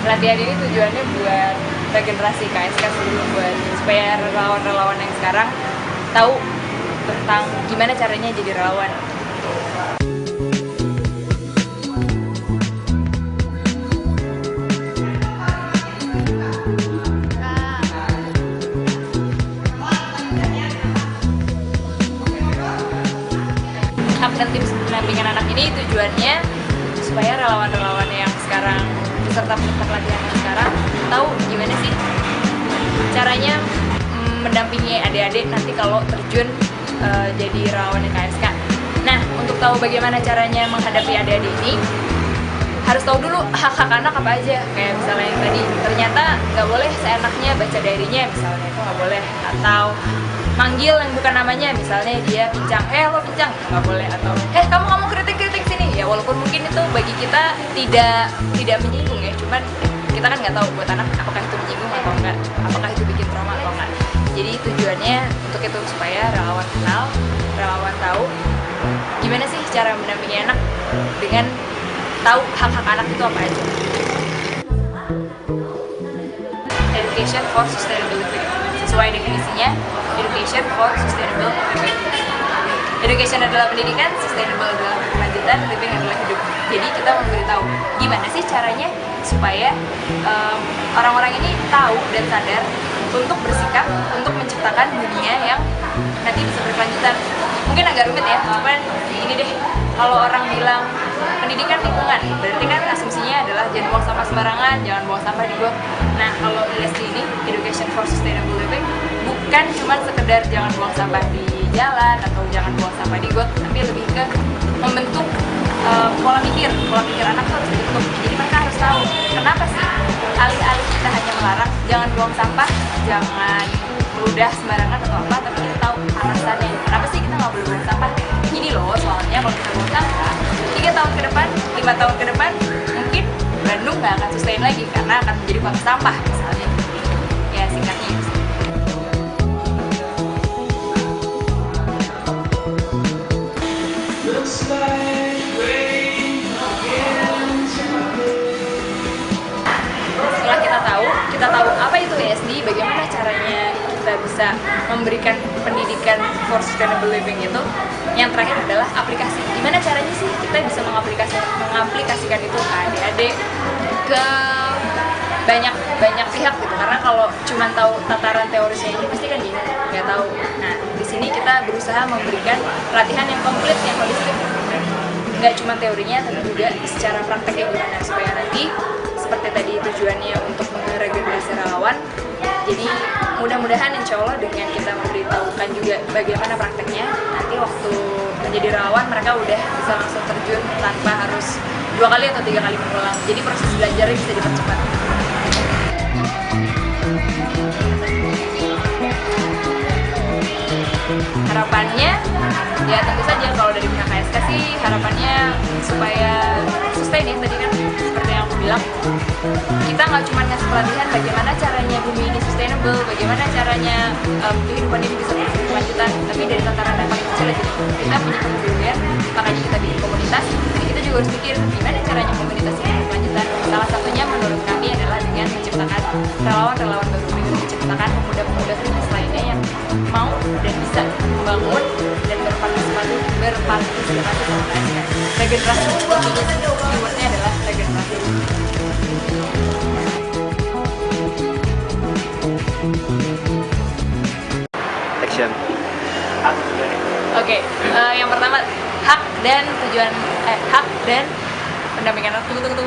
Latihan ini tujuannya buat regenerasi KSK sebelum buat supaya relawan-relawan yang sekarang tahu tentang gimana caranya jadi relawan. Hak dan tim pendampingan anak ini tujuannya supaya relawan-relawan yang sekarang peserta pelatihan yang sekarang tahu gimana sih caranya mendampingi adik-adik nanti kalau terjun jadi relawan KSK. Nah, untuk tahu bagaimana caranya menghadapi adik-adik ini, harus tahu dulu hak-hak anak apa aja. Kayak misalnya yang tadi, ternyata nggak boleh seenaknya baca diarinya, misalnya itu nggak boleh. Atau manggil yang bukan namanya, misalnya dia pincang, lo pincang, nggak boleh. Atau kamu kritik sini. Ya walaupun mungkin itu bagi kita tidak menyinggung ya, cuman kita kan nggak tahu buat anak apakah itu menyinggung atau enggak, apakah itu bikin trauma atau enggak. Jadi tujuannya untuk itu supaya relawan kenal, relawan tahu gimana sih cara mendampingi anak dengan tahu hak-hak anak itu apa aja. Education for Sustainable Living. Sesuai definisinya, Education for Sustainable Living. Education adalah pendidikan, sustainable adalah kelanjutan, living adalah hidup. Jadi kita memberitahu gimana sih caranya supaya orang-orang ini tahu dan sadar untuk bersikap, untuk menciptakan dunia yang nanti bisa berkelanjutan. Mungkin agak rumit ya, cuman ini deh, kalau orang bilang pendidikan lingkungan, berarti kan asumsinya adalah jangan buang sampah sembarangan, jangan buang sampah di got. Nah, kalau ESD ini, Education for Sustainable Living, bukan cuma sekedar jangan buang sampah di jalan atau jangan buang sampah di got, tapi lebih ke membentuk pola pikir anak tuh harus dibentuk. Jadi mereka harus tahu kenapa sih alih-alih kita hanya melarang jangan buang sampah, jangan meludah sembarangan atau apa, tapi kita tahu alasannya kenapa sih kita nggak boleh buang sampah. Ini loh soalnya kalau kita buang sampah 3 tahun ke depan, 5 tahun ke depan mungkin Bandung nggak akan sustain lagi karena akan menjadi kota sampah misalnya. Ya singkatnya itu. Setelah kita tahu apa itu ESD, bagaimana caranya kita bisa memberikan pendidikan for sustainable living itu. Yang terakhir adalah aplikasi. Gimana caranya sih kita bisa mengaplikasikan itu ke adik-adik, ke banyak pihak gitu. Karena kalau cuma tahu tataran teorisnya ini pasti kan nggak tahu. Nah, di sini kita berusaha memberikan pelatihan yang komplit, yang holistik. Nggak cuma teorinya, tapi juga secara prakteknya gimana supaya nanti seperti tadi tujuannya untuk meregenerasi relawan. Jadi mudah-mudahan insya Allah dengan kita memberitahukan juga bagaimana prakteknya, nanti waktu menjadi relawan mereka udah bisa langsung terjun tanpa harus 2 kali atau 3 kali mengulang. Jadi proses belajarnya bisa dipercepat. Harapannya ya tentu saja kalau dari pihak KSK sih harapannya supaya sustain ya, tadi kan seperti yang aku bilang, kita nggak cuma ngasih pelatihan bagaimana caranya bumi ini sustainable, bagaimana caranya kehidupan ini bisa berkelanjutan, tapi dari tataran yang paling kecil aja. Kita punya kepedulian, makanya kita bikin komunitas, jadi kita juga harus pikir gimana caranya komunitas ini berkelanjutan. Salah satunya menurut kami adalah dengan menciptakan relawan-relawan baru, dengan menciptakan pemuda-pemuda kritis lainnya yang mau dan bisa membangun dan berpartisipasi sama KSK. Regenerasi intinya keywordnya adalah regenerasi. Action. Oke, yang pertama hak dan pendampingan anak. Tunggu.